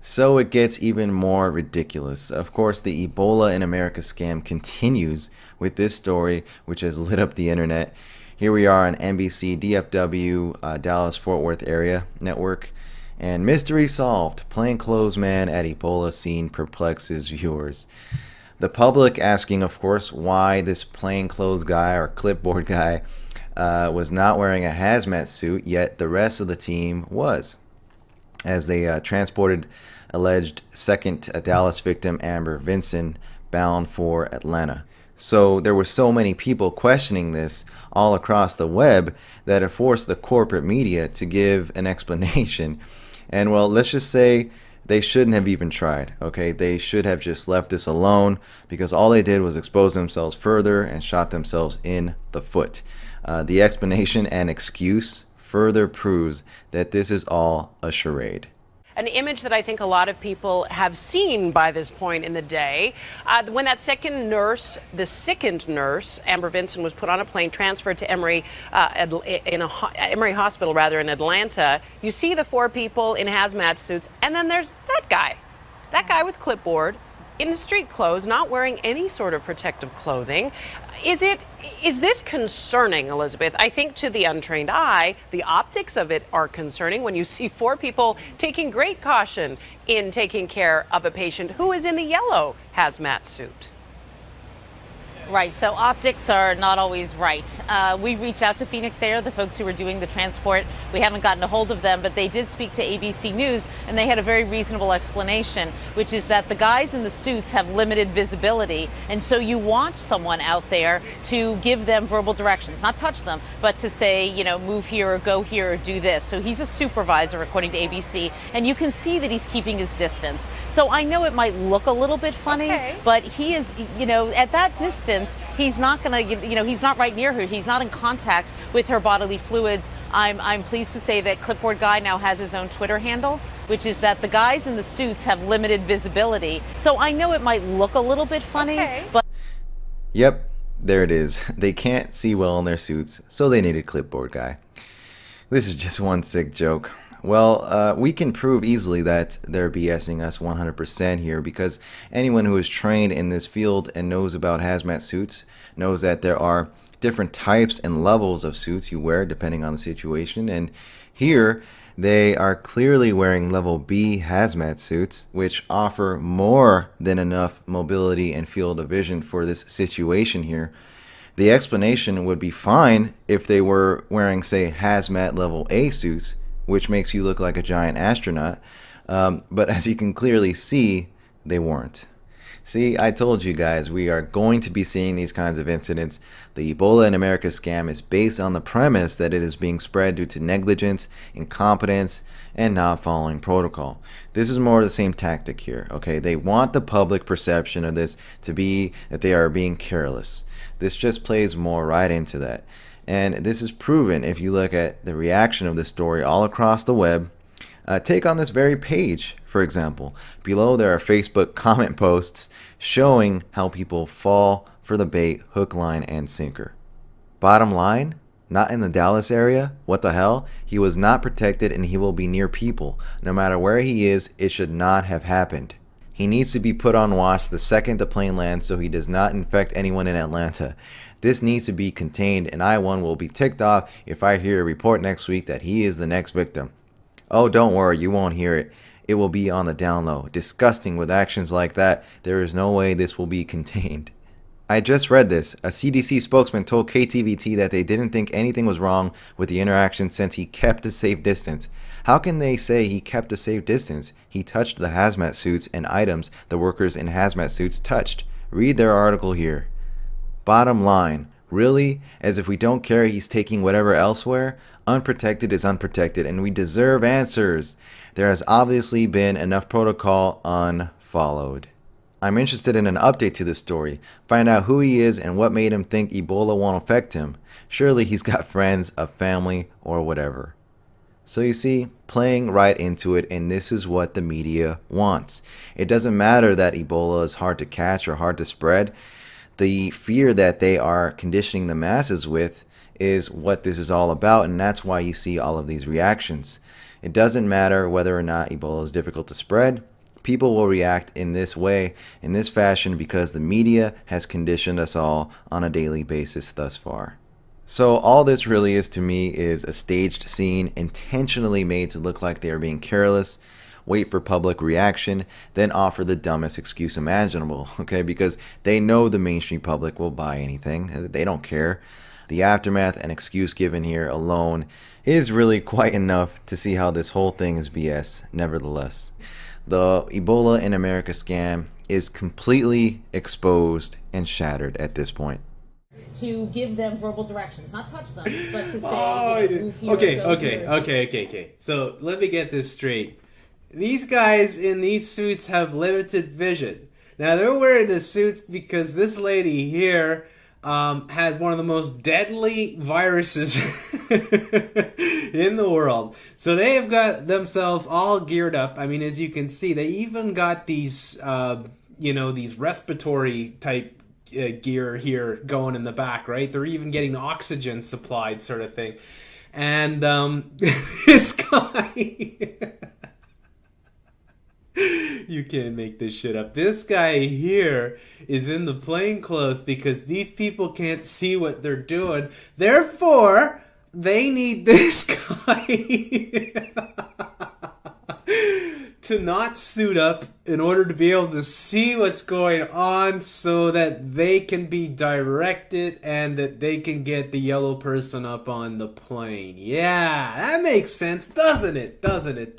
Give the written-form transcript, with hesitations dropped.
So it gets even more ridiculous. Of course, the Ebola in America scam continues with this story, which has lit up the internet. Here we are on NBC DFW, Dallas Fort Worth area network. And mystery solved. Plainclothes man at Ebola scene perplexes viewers. The public asking, of course, why this plainclothes guy or clipboard guy was not wearing a hazmat suit, yet the rest of the team was, as they transported alleged second Dallas victim Amber Vinson bound for Atlanta. So there were so many people questioning this all across the web that it forced the corporate media to give an explanation. And well, let's just say they shouldn't have even tried, okay? They should have just left this alone because all they did was expose themselves further and shot themselves in the foot. The explanation and excuse further proves that this is all a charade. An image that I think a lot of people have seen by this point in the day. When that second nurse, the sickened nurse, Amber Vinson, was put on a plane, transferred to Emory Hospital, in Atlanta, you see the four people in hazmat suits, and then there's that guy with clipboard, in street clothes, not wearing any sort of protective clothing. Is this concerning, Elizabeth? I think to the untrained eye, the optics of it are concerning when you see four people taking great caution in taking care of a patient who is in the yellow hazmat suit. Right, so optics are not always right. We reached out to Phoenix Air, the folks who were doing the transport. We haven't gotten a hold of them, but they did speak to ABC News, and they had a very reasonable explanation, which is that the guys in the suits have limited visibility, and so you want someone out there to give them verbal directions, not touch them, but to say, you know, move here or go here or do this. So he's a supervisor, according to ABC, and you can see that he's keeping his distance. So I know it might look a little bit funny, but he is, you know, at that distance, he's not going to, you know, he's not right near her. He's not in contact with her bodily fluids. I'm pleased to say that Clipboard Guy now has his own Twitter handle, which is that the guys in the suits have limited visibility. So I know it might look a little bit funny, but... Yep, there it is. They can't see well in their suits, so they needed Clipboard Guy. This is just one sick joke. Well, we can prove easily that they're BSing us 100% here because anyone who is trained in this field and knows about hazmat suits knows that there are different types and levels of suits you wear depending on the situation. And here they are clearly wearing level B hazmat suits, which offer more than enough mobility and field of vision for this situation here. The explanation would be fine if they were wearing, say, hazmat level A suits, which makes you look like a giant astronaut. But as you can clearly see, they weren't. See, I told you guys, we are going to be seeing these kinds of incidents. The Ebola in America scam is based on the premise that it is being spread due to negligence, incompetence, and not following protocol. This is more of the same tactic here, okay? They want the public perception of this to be that they are being careless. This just plays more right into that. And this is proven if you look at the reaction of this story all across the web. Take on this very page, for example. Below there are Facebook comment posts showing how people fall for the bait hook, line, and sinker. Bottom line, not in the Dallas area. What the hell? He was not protected and he will be near people. No matter where he is, it should not have happened. He needs to be put on watch the second the plane lands so he does not infect anyone in Atlanta. This needs to be contained, and I, one, will be ticked off if I hear a report next week that he is the next victim. Oh, don't worry, you won't hear it. It will be on the down low. Disgusting with actions like that. There is no way this will be contained. I just read this. A CDC spokesman told KTVT that they didn't think anything was wrong with the interaction since he kept a safe distance. How can they say he kept a safe distance? He touched the hazmat suits and items the workers in hazmat suits touched. Read their article here. Bottom line, really? As if we don't care he's taking whatever elsewhere? Unprotected is unprotected, and we deserve answers. There has obviously been enough protocol unfollowed. I'm interested in an update to this story. Find out who he is and what made him think Ebola won't affect him. Surely he's got friends, a family, or whatever. So you see, playing right into it, and this is what the media wants. It doesn't matter that Ebola is hard to catch or hard to spread. The fear that they are conditioning the masses with is what this is all about, and that's why you see all of these reactions. It doesn't matter whether or not Ebola is difficult to spread. People will react in this way, in this fashion, because the media has conditioned us all on a daily basis thus far. So all this really is to me is a staged scene intentionally made to look like they are being careless, wait for public reaction, then offer the dumbest excuse imaginable, okay? Because they know the mainstream public will buy anything. They don't care. The aftermath and excuse given here alone is really quite enough to see how this whole thing is BS, nevertheless. The Ebola in America scam is completely exposed and shattered at this point. To give them verbal directions, not touch them, but to say, move here, Okay. So let me get this straight. These guys in these suits have limited vision. Now they're wearing the suits because this lady here has one of the most deadly viruses in the world. So they have got themselves all geared up. I mean, as you can see, they even got these, these respiratory type gear here going in the back, right? They're even getting oxygen supplied, sort of thing. And this guy, you can't make this shit up. This guy here is in the plainclothes because these people can't see what they're doing. Therefore, they need this guy to not suit up in order to be able to see what's going on so that they can be directed and that they can get the yellow person up on the plane. Yeah, that makes sense, doesn't it? Doesn't it?